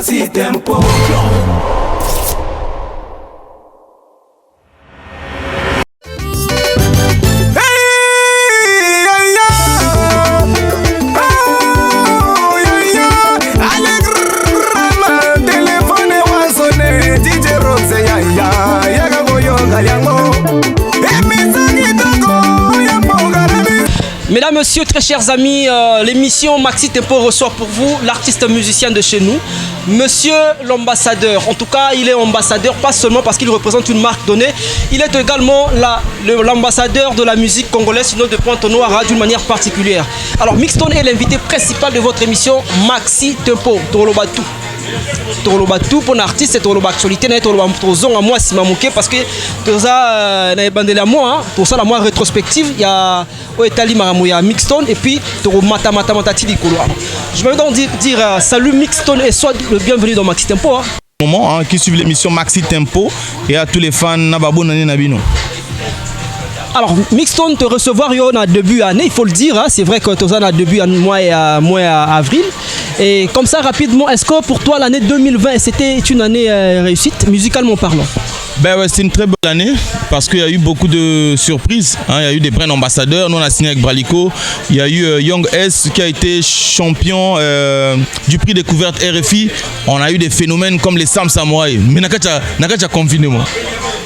Maxi Tempo. Mesdames, Messieurs, très chers amis, l'émission Maxi Tempo reçoit pour vous l'artiste musicien de chez nous, Monsieur l'ambassadeur. En tout cas, il est ambassadeur, pas seulement parce qu'il représente une marque donnée, il est également l'ambassadeur de la musique congolaise, sinon de Pointe-Noire, d'une manière particulière. Alors, Mixstone est l'invité principal de votre émission Maxi Tempo. Torolobatou. Torolobatou pour un artiste, c'est Torolobaactualité, c'est Torolobatou à moi, si mamouké, parce que tout ça, à moi, pour ça, la moi rétrospective, il y a Oetali Maramouya Mixstone et puis Toromata Matamatati Dikolo. Je vais donc dire salut Mixstone et sois le bienvenu dans Maxi Tempo. Moment qui suivent l'émission Maxi Tempo et à tous les fans Nababo Nani Nabino. Alors, Mixstone te recevoir en début année, il faut le dire, hein, c'est vrai que tu as un début en mois avril. Et comme ça, rapidement, est-ce que pour toi, l'année 2020, c'était une année réussite, musicalement parlant? Ben ouais, c'est une très bonne année parce qu'il y a eu beaucoup de surprises. Hein. Il y a eu des brand ambassadeurs. Nous, on a signé avec Bralico. Il y a eu Young S qui a été champion du prix découverte RFI. On a eu des phénomènes comme les Sam Samouraï. Mais Nakacha confiné, moi.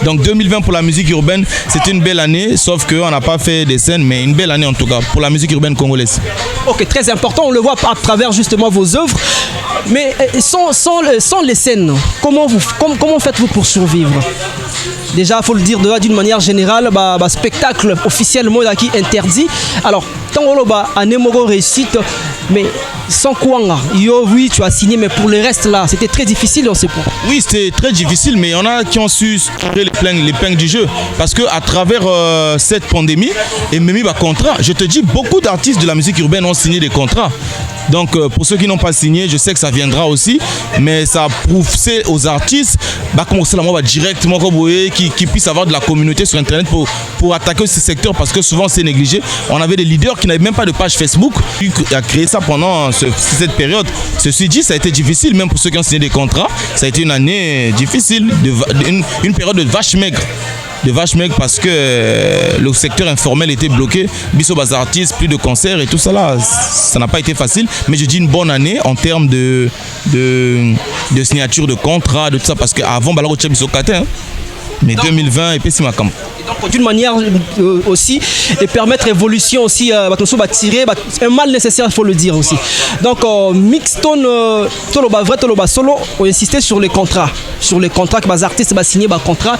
Donc 2020 pour la musique urbaine, c'était une belle année, sauf qu'on n'a pas fait des scènes, mais une belle année en tout cas pour la musique urbaine congolaise. Ok, très important, on le voit à travers justement vos œuvres. Mais sans les scènes, comment faites-vous pour survivre? Déjà, il faut le dire d'une manière générale, spectacle officiellement qui interdit. Alors, tant que Anemoro réussite, mais sans quoi, oui, tu as signé, mais pour le reste là, c'était très difficile dans ces points. Oui, c'était très difficile, mais il y en a qui ont su tirer l'épingle du jeu. Parce qu'à travers cette pandémie, et même contrat, je te dis, beaucoup d'artistes de la musique urbaine ont signé des contrats. Donc pour ceux qui n'ont pas signé, je sais que ça viendra aussi, mais ça a prouvé aux artistes directement qui puissent avoir de la communauté sur internet pour attaquer ce secteur parce que souvent c'est négligé. On avait des leaders qui n'avaient même pas de page Facebook, qui a créé ça pendant cette période. Ceci dit, ça a été difficile, même pour ceux qui ont signé des contrats, ça a été une année difficile, une période de vache maigre. Parce que le secteur informel était bloqué, biso bas artistes, plus de concerts et tout ça là, ça n'a pas été facile, mais je dis une bonne année en termes de signature de contrat, de tout ça, parce qu'avant Balaro Tchè biso Katé, mais 2020 et puis c'est ma camp. Donc d'une manière aussi, et permettre évolution aussi, tirer un mal nécessaire, il faut le dire aussi. Donc Mixstone, Toloba vrai, Toloba solo, on insistait sur les contrats que les artistes vont signer des contrats.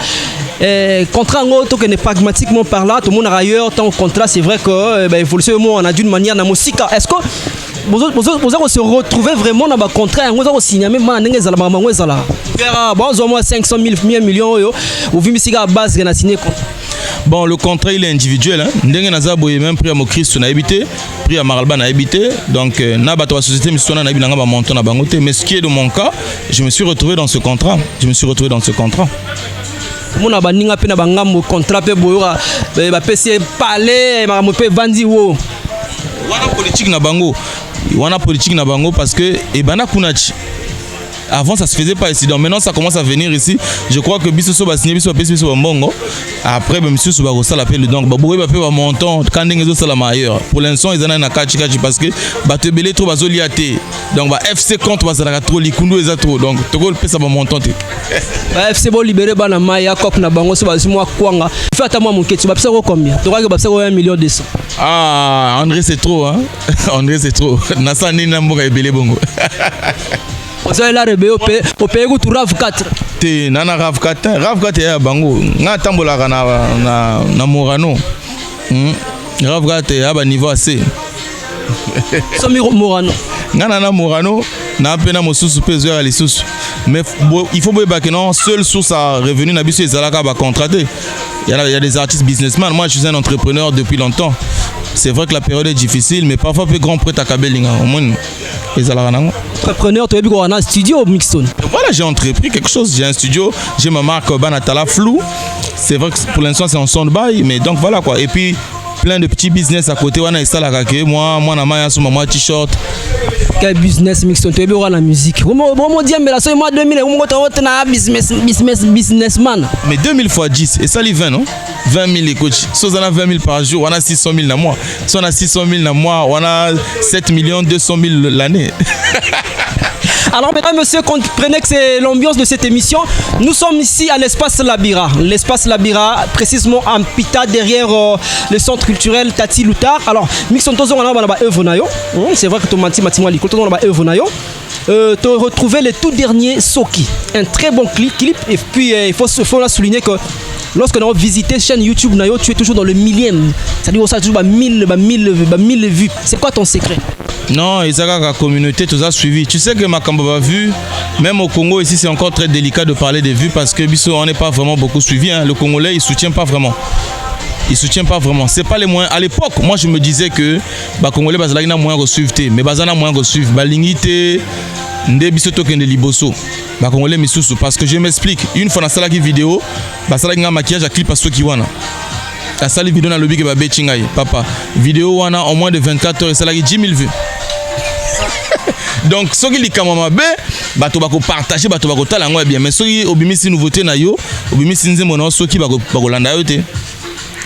Contrat en autre que n'est pragmatiquement par là, tout le monde a ailleurs, tant contrat, c'est vrai que évolution on a d'une manière dans musique. Est-ce que vous allez se retrouver vraiment dans le contrat, vous allez signer même dans les zala, bon, 500 000 millions, vous avez signé à base de signer contrat. Bon, le contrat il est individuel. Ndenge naza boye même prix à Mokristo na habité, prix à Maralba na habité. Donc na bato société misona na bilanga ba montant na bangote. Mais ce qui est de mon cas, je me suis retrouvé dans ce contrat. Mon abaninga pe na bangambo contrat pe boyora ba PC parler ma pe vandi wo. Wana politique na bango parce que ebana kunachi. Avant ça se faisait pas ici, donc maintenant ça commence à venir ici. Je crois que biso so ba signé biso pesi biso mbongo. Après monsieur so ba rosa l'appel donc ba boye ba pe ba montant quand ndengezo sala ailleurs. Pour l'instant ils en a na kachi parce que ba te belé trop bazoli até. Donc ba FC compte ba ça trop likundu eza trop. Donc to go pesa ba montant te. Ba FC bo libérer bana maya kop na bango so ba moi kwanga. Fait ata moi mon keti ba pesa ko combien? To ka ba pesa ko 1 million 200. Ah, André c'est trop hein. André c'est trop. Na sa ni na mboka ebele bongo. Vous avez la rébé au pays où RAV 4. Te nana RAV 4 ya bango. Nga tambola na Morano. RAV 4 ya ba niveau assez. Somi Morano. Nga na Morano na pena mosusu peso ya lisusu. Mais il faut boire que non, seul source à revenu na biso ezalaka ba contraté. Il y a des artistes businessmen. Moi je suis un entrepreneur depuis longtemps. C'est vrai que la période est difficile, mais parfois peu grand prêt à Kabelinga. Au moins, entrepreneur, tu as un studio au Mixstone. Voilà, j'ai entrepris quelque chose. J'ai un studio, j'ai ma marque Banatala Flou. C'est vrai que pour l'instant c'est en soundby, mais donc voilà quoi. Et puis plein de petits business à côté wana ça la kake moi na maya sur moi t-shirt. Quel business mixon tu es bien la musique. Comment dire mais là c'est moi 2000 on na businessman. Mais 2000 fois 10 et ça les 20 non 20 000 les coachs. Si on a 20 000 par jour, on a 600 000 dans mois. Si on a 600 000 dans mois, on a 7 200 000 l'année. Alors mesdames, messieurs, comprenez que c'est l'ambiance de cette émission. Nous sommes ici à l'espace Labira. L'espace Labira, précisément en Pita, derrière le centre culturel Tati Loutar. Alors, Mixon Tozo, on a œuvre nayo. C'est vrai que tu m'as dit, on a œuvre nayo. Tu as retrouvé le tout dernier Soki. Un très bon clip. Et puis, il faut la souligner que lorsque nous avons visité chaîne YouTube nayo, tu es toujours dans le millième. C'est-à-dire que ça toujours 1000 vues. C'est quoi ton secret? Non, ils ont la communauté, tout ça suivi. Tu sais que ma Kambaba vu, même au Congo ici, c'est encore très délicat de parler des vues parce que on n'est pas vraiment beaucoup suivi. Hein. Le Congolais, il soutient pas vraiment. Il soutient pas vraiment. C'est pas les moyens. À l'époque, moi, je me disais que les Congolais, ils ont moins de suivre, mais ils ont moins de suivre. Balingité, nde biso token de liboso. Les Congolais misusu parce que je m'explique. Une fois dans cette vidéo, un maquillage à clip à ceux qui wana. La salle vidéo dans le lobby que va betchingai. Papa, vidéo wana en moins de 24 heures et ça là 10 000 vues. Donc ceux qui li kamama be bato bako partager bato bako tala ngo bien mais ceux qui obimisi nouveauté na yo obimisi nze mona ceux qui bako landa yo te.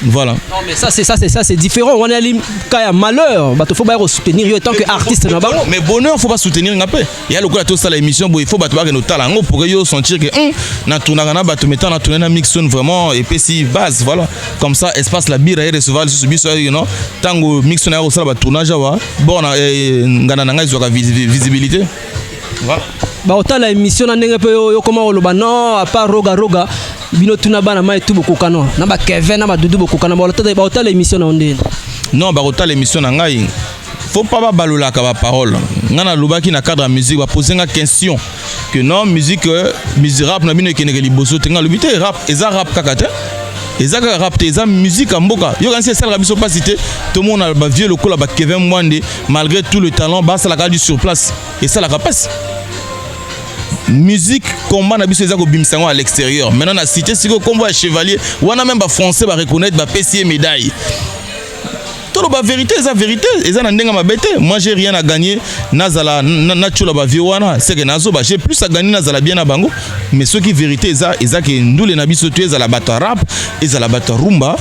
Voilà. Non mais ça c'est différent. On a quand il y a malheur, il faut pas soutenir en tant qu'artiste. Mais bonheur, il faut pas soutenir un peu. Il y a le coup de toute l'émission, il faut pas nous talents pour sentir que na tournana bato mettant na tourner mixon vraiment et puis si base voilà. Comme ça espace la bire et recevoir le subi so you know. Tango mixon a ça ba tournage wa bon ngana nanga izo visibilité. Voilà. Ba autant la émission na ndenge pe yo comment oloba non à part roga bino tuna bana mai tu beaucoup kano na ba Kevin na ba Dudu beaucoup kano ba autant l'émission na ondé. Non ba autant l'émission na ngai. Faut pas balola ka ba parole. Ngana lobaki na cadre musique ba poser nga question que non musique rap na bino keneke liboso tenga lobité rap eza rap kakate. Eza rap te eza musique en mboka. Yo quand c'est ça la biso pas cité tout le monde a ba vieux lokola ba Kevin Mwande malgré tout le talent ba ça la du sur place et ça la passe. Musique combat na biso ezako bimsango à l'extérieur. Maintenant na cité siko combat chevalier, wana même ba français ba reconnaître ba PC médaille. Tout la vérité, eza vérité, eza na ndenga mabete. Moi j'ai rien à gagner nazala na chula ba viwana, c'est que nazo ba j'ai plus à gagner nazala bien na bango. Mais ce qui vérité eza que ndule na biso tu eza la bata rap, eza la bata rumba.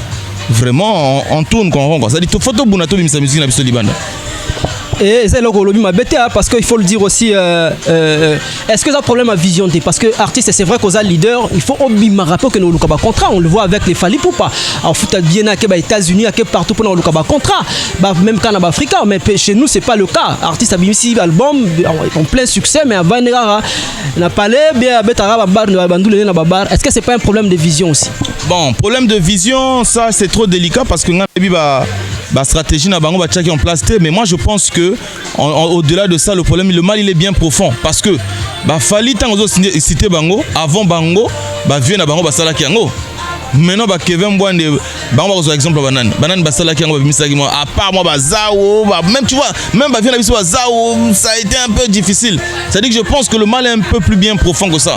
Vraiment on tourne quand on ça dit to photo bunato bimsa musique na biso libanda. Et c'est le lobby m'a bêté parce qu'il faut le dire aussi est-ce que ça problème à vision parce que artiste c'est vrai qu'on a leader il faut obima rapport que nous le contrat on le voit avec les Fally Poupa en foot bien à États-Unis à partout pour le contrat même quand en Afrique mais chez nous c'est pas le cas artiste a bien ici album en plein succès mais avant n'a pas l'air bien betara bandou na babar est-ce que c'est pas un problème de vision aussi? Bon problème de vision ça c'est trop délicat parce que la stratégie n'a pas été en place mais moi je pense que au-delà de ça le problème le mal il est bien profond parce que Fally tant aux cité bango avant bango vieux na bango basala kiango maintenant Kevin Mwande bango par exemple banane basala kiango bimisaki moi à part moi bazao même tu vois même vieux na biso bazao ça a été un peu difficile c'est à dire que je pense que le mal est un peu plus bien profond que ça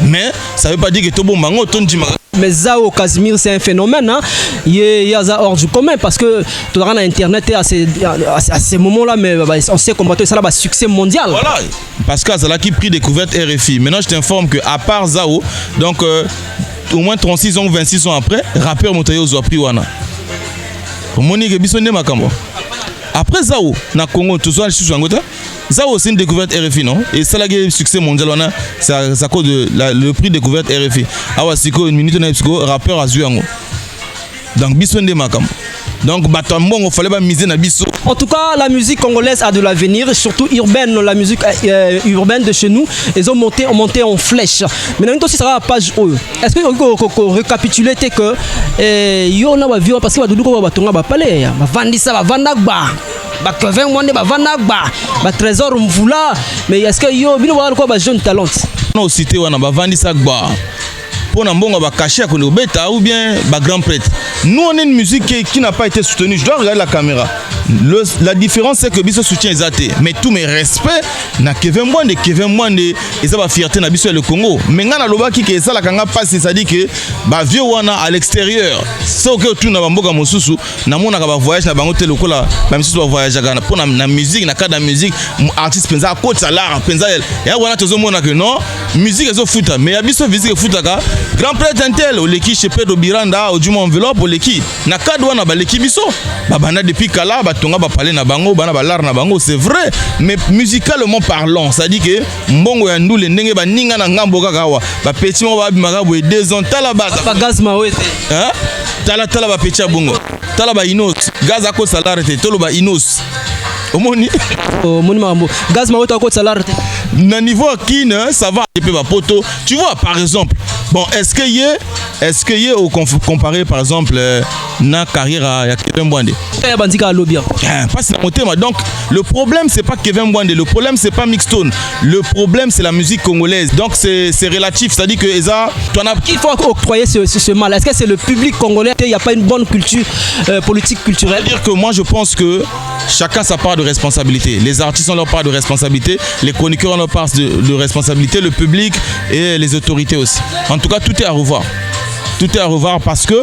mais ça veut pas dire que tout bon bango tonjima. Mais Zao Casimir c'est un phénomène hein. Il y a ça hors du commun parce que tu auras internet à ces moments-là mais on sait comment ça là succès mondial. Voilà. Parce que ça là qui pris découverte RFI. Maintenant je t'informe que à part Zao donc au moins 36 ans ou 26 ans après rappeur Motayo zo pris wana. Monique Bisonde makambo. Après Zao na Congo tout ça sur Angota. Zao c'est une découverte RFI non et ça là qui succès mondial on a ça cause de le prix découverte RFI. Awa siko une minute na siko rappeur azuango. Donc Bisonde makam. Donc batambon il fallait pas miser na biso. En tout cas la musique congolaise a de l'avenir surtout urbaine la musique urbaine de chez nous ils ont monté en flèche. Maintenant aussi ça va la page est-ce que on récapituler que yo na ba vieux parce que ba dudu ko ba tonga ba palais ba vandisa ba vandagba ba Kevin Mwande ba vandagba ba trésor mvula mais est-ce que yo bino ba ko ba jeune talent non cité wana ba vandisa gba pour Nambongo va cacher à Konobeta ou bien ba grand prêtre. Nous on est une musique qui n'a pas été soutenue. Je dois regarder la caméra. La différence c'est que Biso soutient Ezate, mais tous mes respects na Kevin Mwande et ça va fierté na Biso et le Congo. Mais ngana loba ki ke ça la kanga passe, ça dit que ba vieux wana à l'extérieur. C'est que tout na bamboka mosusu na mona ka ba voyage na bango te lokola ba mosusu ba voyage kana pour na musique na cadre de musique artiste penza à côté salaire penza ya wana tozo mona que non musique ezo futa mais ya Biso musique futa ka grand prêtre intel o leki chez Pedro Biranda au Juma enveloppe o leki na cadre wana ba leki Biso ba bana depuis kala tonga ba parler na bango bana ba lar na bango c'est vrai mais musicalement parlant ça dit que mbongo ya ndule ndenge ba ninga na ngambo kaka wa ba petit mo ba bimaka boye 2 ans tala base ba gaz mawete hein tala ba petit bongo tala ba inos gaz ako salare te tolo ba inos omoni omoni mambo gaz mawete ako salare te na niveau qui ça va pe ba poto tu vois par exemple bon est-ce que y au comparé par exemple na carrière à Kevin Mwande ya bandika lobia passe na motema donc le problème c'est pas Kevin Mwande le problème c'est pas Mixstone le problème c'est la musique congolaise donc c'est relatif c'est-à-dire que Eza qu'il faut octroyer ce mal est-ce que c'est le public congolais il y a pas une bonne culture politique culturelle c'est-à-dire que moi je pense que chacun sa part de responsabilité les artistes ont leur part de responsabilité les chroniqueurs ont leur part de responsabilité le public et les autorités aussi en tout cas tout est à revoir parce que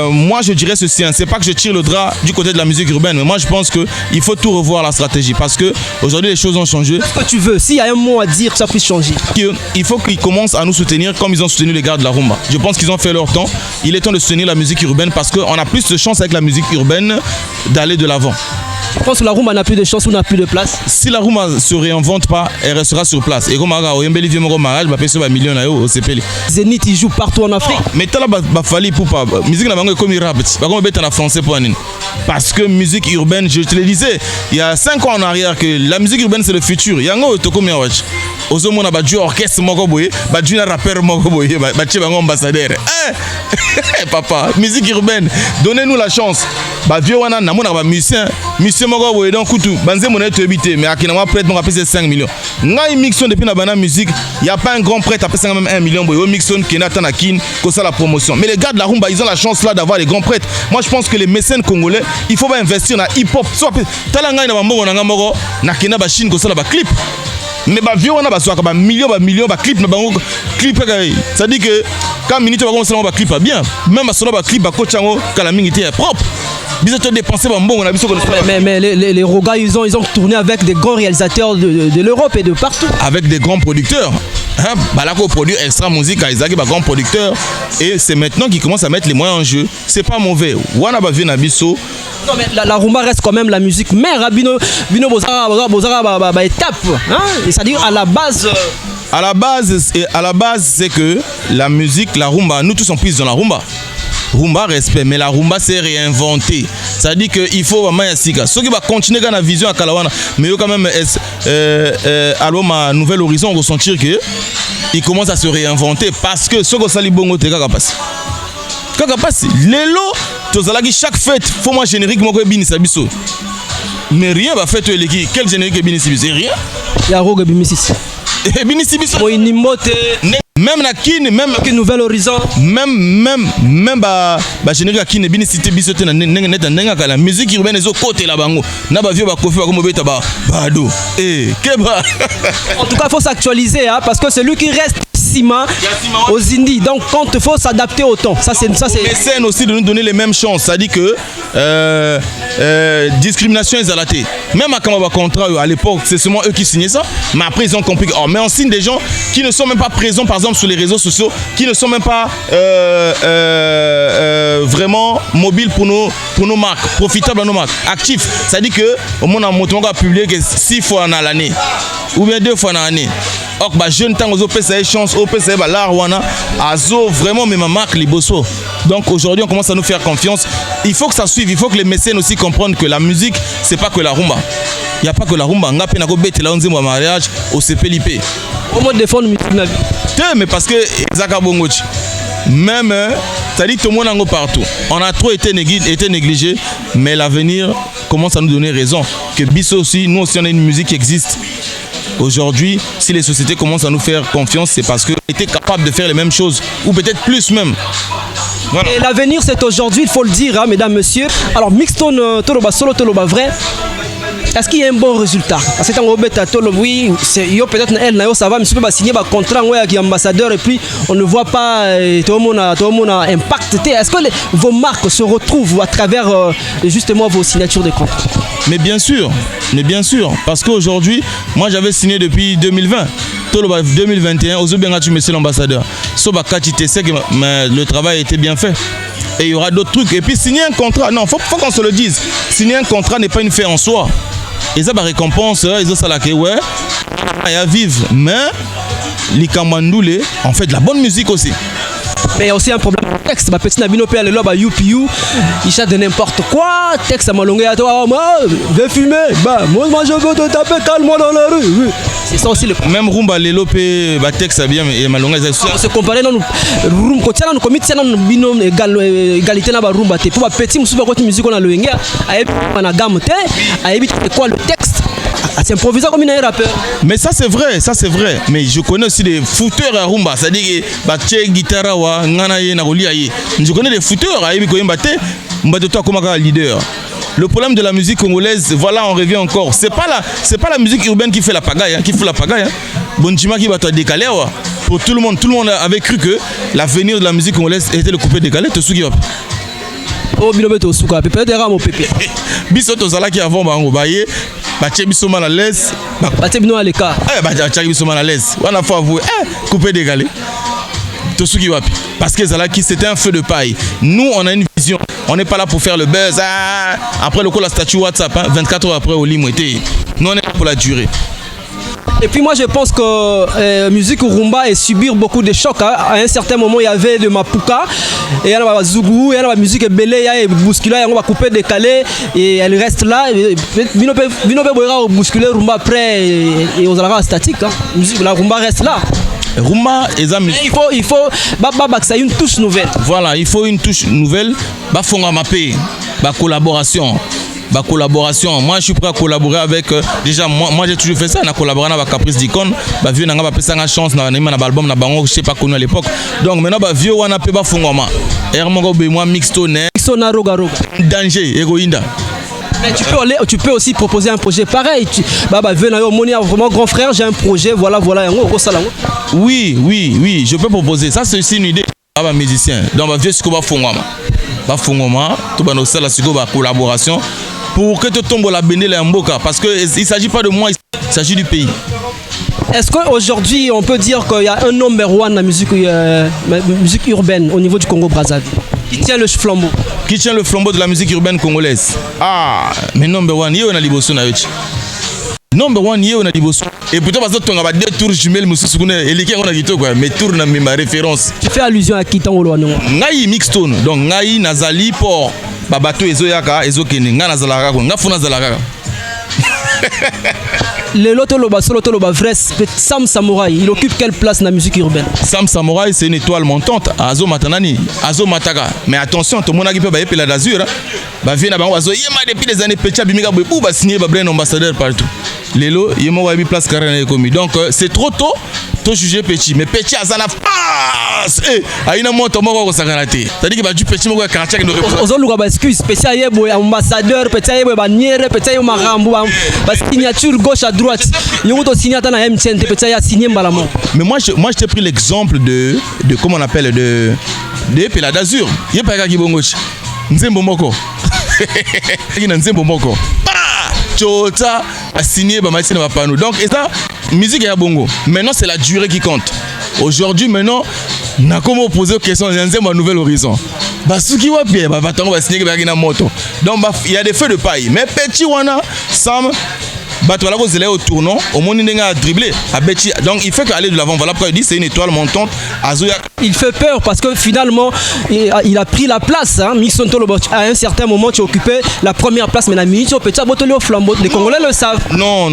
moi je dirais ceci, hein, c'est pas que je tire le drap du côté de la musique urbaine, mais moi je pense qu'il faut tout revoir la stratégie parce que aujourd'hui les choses ont changé. Ce que tu veux, s'il y a un mot à dire, ça puisse changer. Il faut qu'ils commencent à nous soutenir comme ils ont soutenu les gars de la rumba. Je pense qu'ils ont fait leur temps. Il est temps de soutenir la musique urbaine parce qu'on a plus de chance avec la musique urbaine d'aller de l'avant. Je pense que la rumba n'a plus de chance ou n'a plus de place. Si la rumba ne se réinvente pas, elle restera sur place. Et comme au Yembeli vieux mon mariage, bah payer millions au CPL. Zénith il joue partout en Afrique. Mais t'as là bah fallait pour pas musique na bango comme rap. Bah comme bête en français pour anine. Parce que musique urbaine, je te le disais, il y a 5 ans en arrière que la musique urbaine c'est le futur. Yango to comme watch. Ozomo na ba du orchestre moko boye, ba du na rappeur moko boye, ba tche bango ambassadeur. Papa, musique urbaine, donnez-nous la chance. Bah vieux wana na mona ba musicien moko boye donc kutu banze mona to habiter mais akina moi prêtre mon appelle 5 millions. Ngai Mixstone depuis na bana musique, il y a pas un grand prêtre appelle même 1 million boye. Mixstone qui n'attend à kin que ça la promotion. Mais les gars de la rumba, ils ont la chance là d'avoir les grands prêtres. Moi je pense que les mécènes congolais, il faut pas investir dans hip hop. Soit talanga na bambongo na ngamoko na kina ba Chine que ça la ba clip. Mais bah vieux on a besoin ba million ba clip na bango clip ça dit que quand minute ba commencer ba clip pas bien même à solo ba clip ba coach ngo kala mingi était propre biso to dépenser ba mbongo na biso ko mais les Roga ils ont tourné avec des grands réalisateurs de l'Europe et de partout avec des grands producteurs hein balako produit extra musique à Isaac ba grand producteur et c'est maintenant qu'ils commencent à mettre les moyens en jeu c'est pas mauvais wana ba vient na biso. Non mais la rumba reste quand même la musique mère bino bozara étape hein c'est-à-dire à la base c'est que la musique la rumba nous tous on puisse dans la rumba respect mais la rumba c'est réinventé ça dit que il faut vraiment yasika ceux qui va continuer dans la vision à Kalawana mais quand même alors ma Nouvel Horizon on ressentir que il commence à se réinventer parce que ce que ça li bongo te kaka passe lelo tozalaki chaque fête faut moi générique moko ebinisa biso mais rien va faire eleki quel générique ebinisa biso rien ya rogue bimisisi ebinisa biso moini mote même na kine même que Nouvel Horizon même ba générique à kine ebinisa biso te na nenga kala musique urbaine ezo côté la bango na ba vieux ba kofi ba comme beta ba bado keba en tout cas faut s'actualiser hein, parce que celui qui reste aux indies donc quand il faut s'adapter au temps ça c'est les scènes aussi de nous donner les mêmes chances ça dit que discrimination est alatée même à Kamaba contrat à l'époque c'est seulement eux qui signaient ça mais après ils ont compris que, mais on signe des gens qui ne sont même pas présents par exemple sur les réseaux sociaux qui ne sont même pas vraiment mobiles pour nos marques profitables à nos marques actifs ça dit que au moins on a publié que 6 fois dans l'année ou bien 2 fois dans l'année. Ok, bah jeune temps aux OPC chance, OPC bah l'arwana, azo vraiment mais ma marque liboso. Donc aujourd'hui on commence à nous faire confiance. Il faut que ça suive, il faut que les mécènes aussi comprennent que la musique c'est pas que la rumba. Il y a pas que la rumba. Ngapé na ko bete la onzembo mariage au CPLIP. Au mode de fond musique na vie. Mais parce que Zaka Bongochi. Même ça dit tout le monde en partout. On a trop été négligé, mais l'avenir commence à nous donner raison. Que Bisso aussi, nous aussi on a une musique qui existe. Aujourd'hui, si les sociétés commencent à nous faire confiance, c'est parce qu'on était capable de faire les mêmes choses, ou peut-être plus même. Voilà. Et l'avenir, c'est aujourd'hui, il faut le dire, hein, mesdames, messieurs. Alors, Mixstone, Toloba Solo, Toloba Vrai, est-ce qu'il y a un bon résultat? Parce que oui, peut-être elle, ça va, mais si on peut signer un contrat avec l'ambassadeur et puis on ne voit pas tout le monde a impact. Est-ce que vos marques se retrouvent à travers justement vos signatures de contrats? Mais bien sûr, parce qu'aujourd'hui, moi j'avais signé depuis 2020. 2021, monsieur l'ambassadeur. Le travail était bien fait. Et il y aura d'autres trucs. Et puis signer un contrat, non, faut qu'on se le dise. Signer un contrat n'est pas une fin en soi. Et ça, récompense, ils ont ça là que ouais, il y a vivre. Mais les Kamandoulé, on fait de la bonne musique aussi. Mais il y a aussi un problème de texte. Petit Nabino Père, le loba UPU, il chante de n'importe quoi. Texte à malongé à toi, je vais filmer. Moi je veux te taper calmement dans la rue. C'est ça aussi le problème. Même Rumba Lelopé, texte à bien et malongé. On se compare dans Rumba, quand on a commis un binôme égalité dans Rumba. Pour petit, on se fait une musique on a le Wenga. On a gamme, à éviter quoi le texte. C'est improvisé comme un rappeur. Mais ça c'est vrai. Mais je connais aussi des footeurs à Rumba. C'est-à-dire que guitare je connais des footeurs à toi comme un leader. Le problème de la musique congolaise, voilà, on revient encore. C'est pas la musique urbaine qui fait la pagaille, Bonchima qui va te décaler. Pour tout le monde avait cru que l'avenir de la musique congolaise était le coupé décalé. Oh, bilobeto souka, peut-être ramo pépé. Bisoto zalaki avant bango baye. Bache biso mal à l'aise. Bache bino à l'écart. Bache biso mal à l'aise. On a fait avouer. Coupé décalé. Tosuki wapi. Parce que Zalaki c'était un feu de paille. Nous on a une vision. On n'est pas là pour faire le buzz. Après le coup la statue WhatsApp. 24 heures après au lit était. Nous on est là pour la durée. Et puis moi je pense que musique rumba est subir beaucoup de chocs. Hein. À un certain moment il y avait de Mapuka et il y a la Zougou, il y a la musique belé, il y a bouscula, on va couper décalé et elle reste là. Bino peut bousculer rumba après et aux alara statique. Hein. La rumba reste là. Rumba il faut ça une touche nouvelle. Voilà, il faut une touche nouvelle. Fonga mapé, collaboration. Moi je suis prêt à collaborer avec déjà moi j'ai toujours fait ça, on a collaboré avec Caprice d'Icône, vieux n'a pas fait chance dans l'album na bango, je sais pas connu à l'époque. Donc maintenant vieux on a peu fongoma. Ermongo be moi Mixstone roga danger Egoinda. Mais tu peux aussi proposer un projet pareil. Vieux na moni vraiment grand frère, j'ai un projet, voilà Oui, je peux proposer. Ça c'est aussi une idée musicien. Donc vieux ce qu'on va fongoma, tout ba no sala siko ba collaboration. Pour que tu tombes la béné la mboka parce que il s'agit pas de moi, il s'agit du pays. Est-ce qu'aujourd'hui on peut dire qu'il y a un number one dans la musique urbaine au niveau du Congo-Brazzaville qui tient le flambeau? Qui tient le flambeau de la musique urbaine congolaise? Mais number one, il y a liboso na yochi. Number one, il y a liboso. Et pourtant parce que tu as deux tours jumelles mususu et les qui on a dit quoi, mais tour na ma référence. Tu fais allusion à qui tangolo non? Ngai Mixstone, donc ngai nazali pour babato ezoyaka ezokene nga nazalaka ko nga funa zalaka. Le Lotoloba Solo Toloba Vrai, Sam Samouraï, il occupe quelle place dans la musique urbaine? Sam Samouraï, c'est une étoile montante. Azo Matanani, Azo Mataka. Mais attention, tout le monde a qui peut la d'azur. Vient à Azo, depuis des années, Pecha Bimiga Bou va signer un ambassadeur partout. Lelo, il m'a mis place carré commis. Donc c'est trop tôt. Tout jugé petit, mais petit à la face. Aïna moi ton mot au saganate. C'est-à-dire que du petit mot quartier qui nous représente. Aux autres excuse spécial yebo ambassadeur, petit yebo bannière, petit yebo marambo, parce signature gauche à droite. Il y a un signature na MTN, petit ya signé mbalamo. Mais moi je t'ai pris l'exemple de comment on appelle de Pela d'Azur. Il y a pas qui bongochi. Nzembo moko. Qui nzembo moko. Chota a signé Bamaïsine Bapano. Donc, et ça, musique est bongo. Maintenant, c'est la durée qui compte. Aujourd'hui, maintenant, on a comment poser aux questions, un nouvel horizon. Ce qui va bien, on va signer une moto. Donc, il y a des feux de paille. Mais petit, wana, Sam, au tournant, au monde il a dribblé. Donc il fait qu'aller de l'avant. Voilà pourquoi il dit c'est une étoile montante. Il fait peur parce que finalement il a pris la place. Hein. À un certain moment tu occupais la première place, mais la minute tu peux au flambeau. Les Congolais le savent. Non.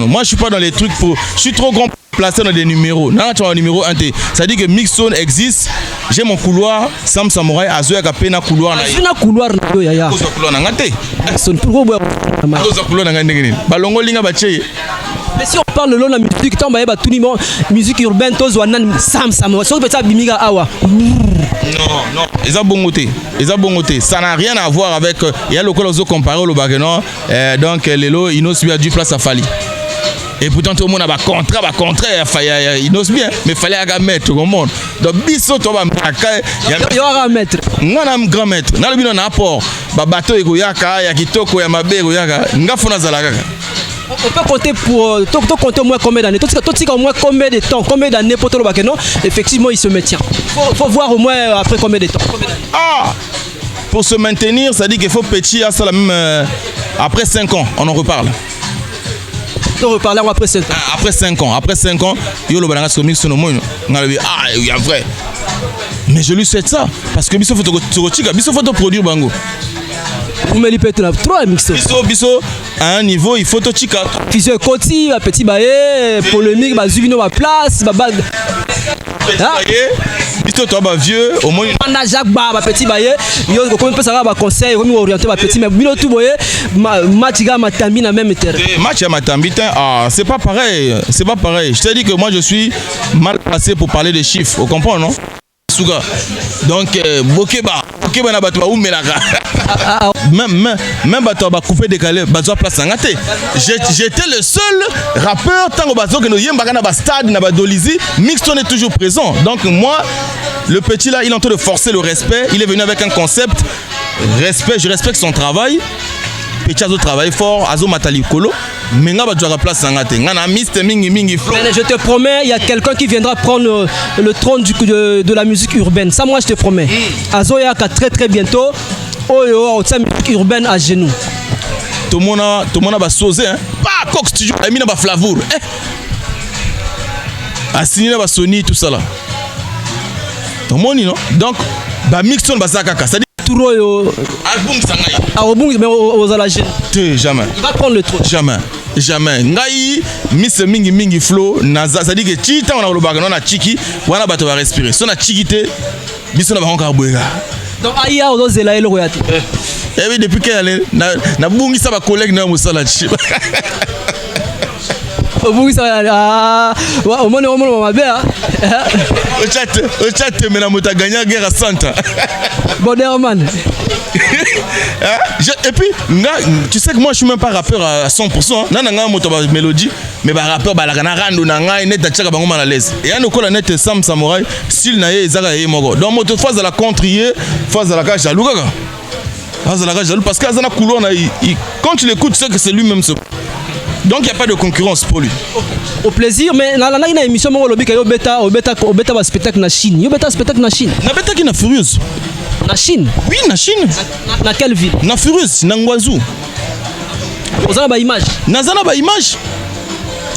Moi je suis pas dans les trucs pour. Je suis trop grand pour placer dans des numéros. Non, tu as un numéro 1. Ça dit que Mixstone existe. J'ai mon couloir. Sam Samouraï Azoya Kapena couloir. Un couloir na yaya. Couloir na ngate. Son pour couloir na ngate. Balongo linga bache. Mais si on parle de la musique, tant que tout le monde, musique urbaine, tous sam sam. Si on peut ça bimiga awa. Non, ils ont bon côté. Ça n'a rien à voir avec. Il y a le col aux comparé au Bageno. Donc les lots, ils n'ont pas du place à Fali. Et pourtant tout le monde a un contrat, il n'ose bien, mais il fallait un maître au monde. Donc biso to ba il y aura un maître. On a un grand maître. Na le bino na apport. Ba bateau ego yaka ya kitoko ya mabego yaka. Ngafuna zalaka. On peut compter pour compter au moins combien d'années. Tout au moins combien de temps, combien d'années pour tout le Bakeno. Effectivement, il se maintient. Faut voir au moins après combien de temps. Ah, pour se maintenir, ça dit qu'il faut petit à ça la même après 5 ans, on en reparle. On reparler après 5 ans. Après 5 ans, yo le balanga sur mix no moyo. Ah, il y a vrai. Mais je lui souhaite ça parce que biso photo produire bango. Vous me l'ipete là 3 mixo. Biso à un niveau, il faut to chika. Fisio Koti, petit baé, polémique, bazuvino ma place, baba. Biso toi ba vieux au moins on a Jacques Ba petit baye yo comme peut ça ba conseil on orienter ba petit mais bilo tout boye match ga matambi na même terrain match à matambi c'est pas pareil, je t'ai dit que moi je suis mal placé pour parler des chiffres, vous comprenez non? Donc Bokeba na bato ba umelaka même bato ba couper décalé bato place ngate. J'étais le seul rappeur tango bato que no yembaka na ba stade na ba dolizi Mixton est toujours présent. Donc moi le petit là il est en train de forcer le respect, il est venu avec un concept respect, je respecte son travail. Petit Azo travaille fort, Azo Matali Kolo. Mais nga badjouara place ngate. Ngana miste mingi flow. Je te promets, il y a quelqu'un qui viendra prendre le trône de la musique urbaine. Ça moi je te promets. Azo yaka très bientôt. Oh sa musique urbaine à genoux. Tout le monde va sauzer hein. Pas Coq Studio, Amina ba Flavour. Assigné ba Sony tout ça là. Tout le monde non. Donc ba Mixton ba Zakaka. Mais aux alagènes. Jamais. Il va prendre le trône. Jamais. Ngai miss mingi flow naza ça dit que chita on a le bagano na chiki wana bato va respirer. So na chikite biso na bango boyega. Donc aya ozela elo royati. Eh oui depuis qu'elle na bungi ça ba collègue na musala chi. Bungi ça au monde mabe hein. Au chat mais na mota gagner guerre à Santa. Bonnerman. Et puis, tu sais que moi je suis même pas rappeur à 100%. Nana nga moto ba mélodie, mais ba rappeur ba la kana rando na nga net da tchaka bango mal à l'aise. Et ya nokola net Sam Samurai, style na ye ezaka ye moko. Donc moto phase de la contrier, phase de la cage jaloux kaka. Phase de la cage jaloux parce que azana couloir na quand tu l'écoutes, tu sais que c'est lui-même ce. Donc il n'y a pas de concurrence pour lui. Au plaisir, mais dans la émission, on beta va spectacle na Chine. Yo beta spectacle na Chine. Na beta qui na Furieuse. Na Chine. Oui, na Chine. Na quelle ville? Na Furieuse, na Ngwazou. Ozana ba image. Nazana ba image.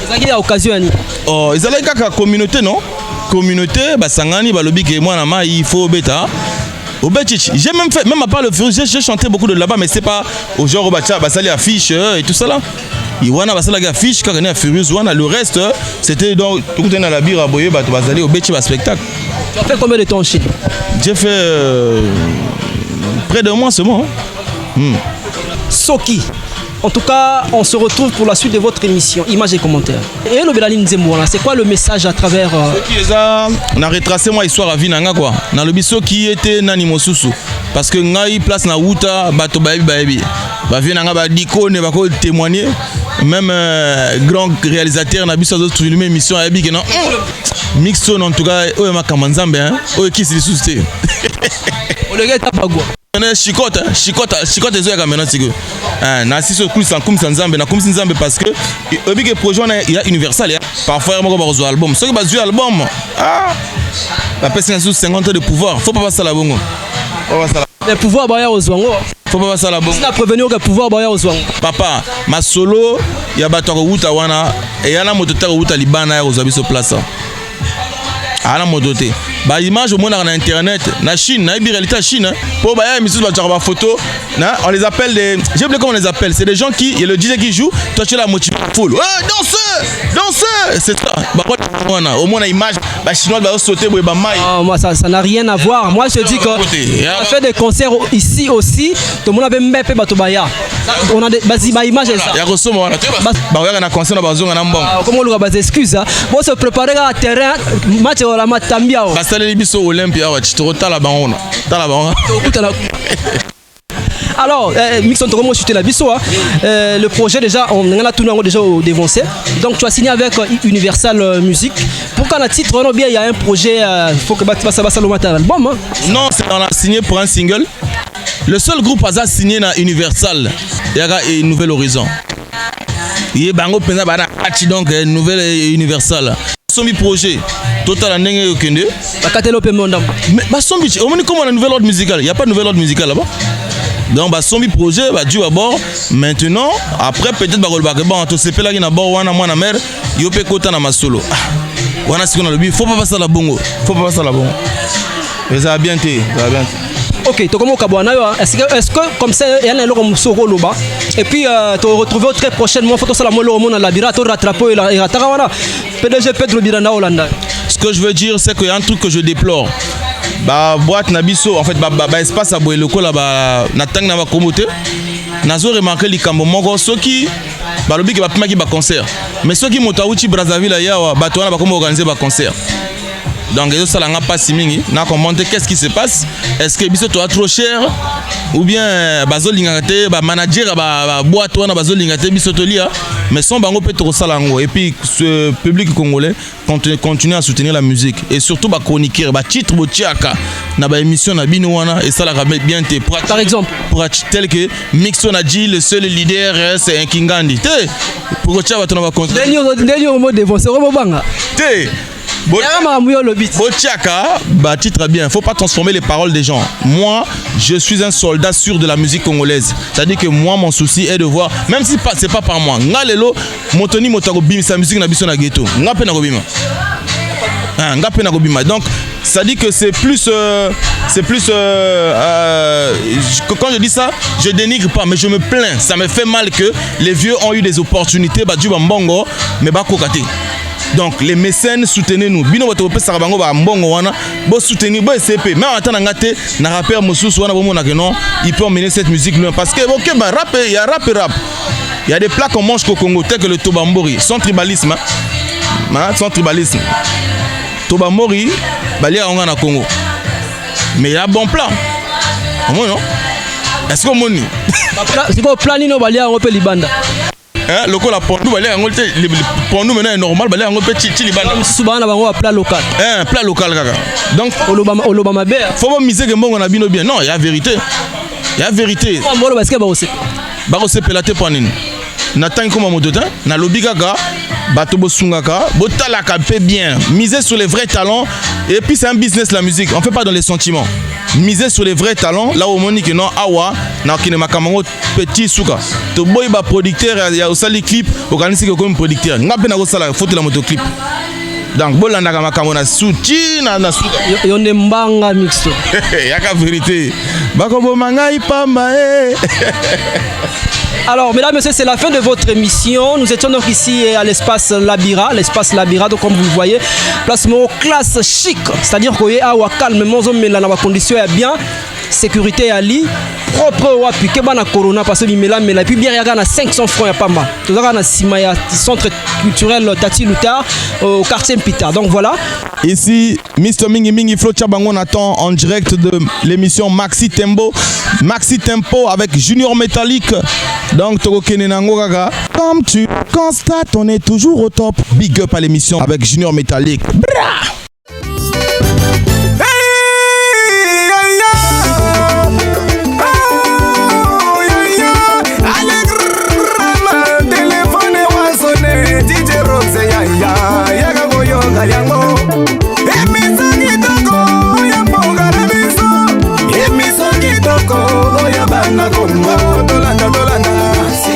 Ezaki ya occasion ni. Oh, ezalaki kaka communauté non? Communauté ba sangani ba lobi ke moi na ma il faut beta. Au Betchich, j'ai même fait, même à part le Furieuse, j'ai chanté beaucoup de là-bas, mais c'est pas au genre au Bacha, basali affiche et tout ça là. Iwana basala affiche quand on est à Furieuse, le reste c'était donc tout dans la bire à boyer basali au Betchich spectacle. Tu as fait combien de temps en Chine? J'ai fait près de mois seulement. Soki. En tout cas, on se retrouve pour la suite de votre émission. Images et commentaires. Et le Belalin Zemmour, c'est quoi le message à travers on a retracé moi histoire à Vinanga quoi. Dans le biso qui était Nani Mosusu. Parce que ngai place na Wuta bato baebi. Ba Vinanga ba diko ne ba ko témoigner. Même grand réalisateur na biso d'autres filmer émission à Ebi que non. Mixon en tout cas o ma kamanzambe hein. O qui se suscité. O le gars tapagwa. Chicota ezo ya kamena tiko. Na siso kulisa kumisa nzambe na kumisa nzambe parce que obi que projet il y a universal parfois moko ba rezo album. Ceux qui ba jouer album la personne sous 50 ans de pouvoir, faut pas passer la bongo. Le pouvoir ba ya ozwango. Faut pas passer la bongo. Si na prévenir que pouvoir ba ya ozwango. Papa, ma solo ya bato ko wuta wana et yana moto ta wuta libana ya ozwabi so place. Ana motote. Bah image au moins dans internet, na Chine, na réalité à Chine. Pour bah il y a photo, on les appelle des, j'ai oublié comment on les appelle. C'est des gens qui, il y a le DJ qui joue, toi tu es la motivation full. Ouais, dansez, c'est ça. Bah au moins la image, bah chinois va sauter, bah maille. Moi ça n'a rien à voir. Moi je dis que on fait des concerts ici aussi. Tout le monde a même pas batobaya. On a des images ça. Il y a reçu moi. Bah ouais on a concert na bazonga na mbongo. Comment on va excuse hein. Bon se préparer à terrain match la matambia. Bah ça les biso Olympia ouais, tu te retala banona. Tala banona. Alors, Mixon Toromo chuté la biso, le projet déjà, on a tourné déjà au dévancé. Donc tu as signé avec Universal Music. Pourquoi le titre, il y a un projet, il faut que ça va le album. Hein? Non, on a signé pour un single. Le seul groupe a signé dans Universal, il y a une nouvelle horizon. Il y a donc une nouvelle Universal. Sombi projet total en nenge okende. Mais bah sombi, on dit comment la nouvelle ordre musicale. Il y a pas de nouvelle ordre musicale là-bas. Donc bah sombi projet bah Dieu d'abord. Maintenant après peut-être bah bon to CP là qui na bord wana mwana mère yo pe kota na masolo. Wana siko na lobi faut pas passer la bongo. Faut pas passer la bongo. Mais ça va bien te, ça va bien. Ok, tu commences à est-ce que comme ça il y a un logo musoro loba et puis tu retrouver très prochainement photo ça la molo au labyrinthe tu rattraper et ratarawana PDG Pedro Biranda Hollanda. Ce que je veux dire c'est qu'il y a un truc que je déplore. Bah boîte nabiso en fait bah espace à boire le col là na tang na ba komote. Nazo remarqué likambo moko soki ba lobi ke ba pima ki ba concert. Mais soki motauchi Brazzaville ya ba to na ba komo organiser ba concert. Donc ça n'a pas si mingi na commenter qu'est-ce qui se passe, est-ce que biso toi trop cher ou bien bazo lingate ba manager ba boîte wana bazo lingate biso to lia mais son bango peut trop salango et puis ce public congolais continue à soutenir la musique et surtout ba chroniqueur ba titre bo tiaka na ba émission na bino wana et ça la bien te par exemple pour tel que Mixon a dit le seul leader c'est un Kingandi te pour tia ba to na ba concert dernier mot de c'est vraiment banga te Botiaka, bah titre bien. Faut pas transformer les paroles des gens. Moi, je suis un soldat sûr de la musique congolaise. C'est-à-dire que moi, mon souci est de voir, même si c'est pas par moi. Ngalelo, motoni motago bim sa musique na biso na ghetto. Ngape na gobima. Ngape na gobima. Donc, ça dit que c'est plus quand je dis ça, je dénigre pas, mais je me plains. Ça me fait mal que les vieux ont eu des opportunités, bah du bambongo, mais bah kokate. Donc les mécènes soutenez-nous. Bino bato pe sarabango ba mbongo wana, bo soutenir bo CP. Mais en attendant ngate na rappeur mosusu wana bo mona que non, il peut emmener cette musique loin parce que OK bah rap, il y a rap. Il y a des plats qu'on mange au Congo tel que le tobambori, sans tribalisme. Sans tribalisme. Tobambori, balia on na Congo. Mais il y a bon plat. Comment non? Est-ce qu'on moni? C'est quoi plan nino balia on peut libanda. Le coup la pondu balé en golte pondu maintenant est normal balé en golte chili bana souvent na bango plat local plat local kaka donc olobama be faut pas miser que mbongo na bino bien non il y a vérité mbolo parce que ba osepela te panini na tangi comme modotin na lobi kaka bato bosungaka botalaka pe bien miser sur les vrais talents et puis c'est un business la musique on fait pas dans les sentiments miser sur les vrais talents là où monique non awa na kinema kamango petit souka to boy ba producteur ya osali clip organiser comme producteur ngape na ko sala photo la moto clip donc bolanda ka makambo na suti na souka yo ne mbanga mixto yaka vérité bako bo mangai pamba Alors, mesdames et messieurs, c'est la fin de votre émission. Nous étions donc ici à l'espace Labira. L'espace Labira, donc comme vous le voyez, placement classe chic. C'est-à-dire qu'on est à calme, mais là, la condition est bien. Sécurité à lit. Propre ou appui. Qu'est-ce que corona parce que mais là puis bien il y a 500 francs à Pamba. Tout ça dans Simaya, centre culturel Tati Luta au quartier Mpita. Donc voilà. Ici Mr Mingi Flo Tchabango attend en direct de l'émission Maxi Tempo avec Junior Métallique. Donc Togo Kenenango Gaga. Comme tu constates, on est toujours au top. Big up à l'émission avec Junior Métallique. Bra!